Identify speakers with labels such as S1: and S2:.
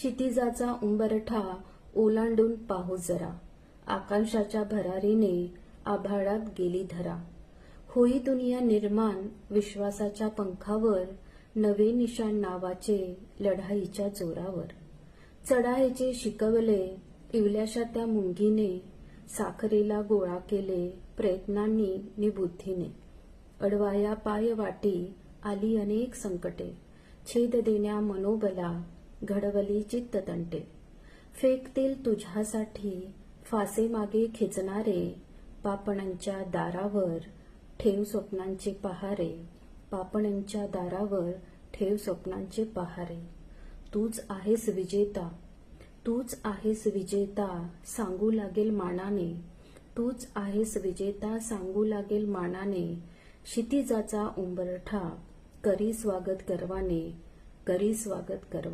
S1: क्षितिजाचा उंबरठा ओलांडून पाहू जरा, आकांक्षाच्या भरारीने आभाळात गेली धरा. होई दुनिया निर्माण विश्वासाच्या पंखावर, नवे निशाण नावाचे लढाईच्या जोरावर. चढायचे शिकवले इवल्याशा त्या मुंगीने, साखरेला गोळा केले प्रयत्नांनी नि बुद्धीने. अडवाया पाय वाटी आली अनेक संकटे, छेद देण्या मनोबला घडवली चित्ततंटे. फेकतील तुझ्यासाठी फासे मागे खेचणारे, पापणांच्या दारावर ठेव स्वप्नांचे पहारे. पापणांच्या दारावर ठेव स्वप्नांचे पहारे. तूच आहेस विजेता, तूच आहेस विजेता, सांगू लागेल मानाने. तूच आहेस विजेता, सांगू लागेल मानाने. क्षितिजाचा उंबरठा करी स्वागत गर्वाने, करी स्वागत गर्वाने.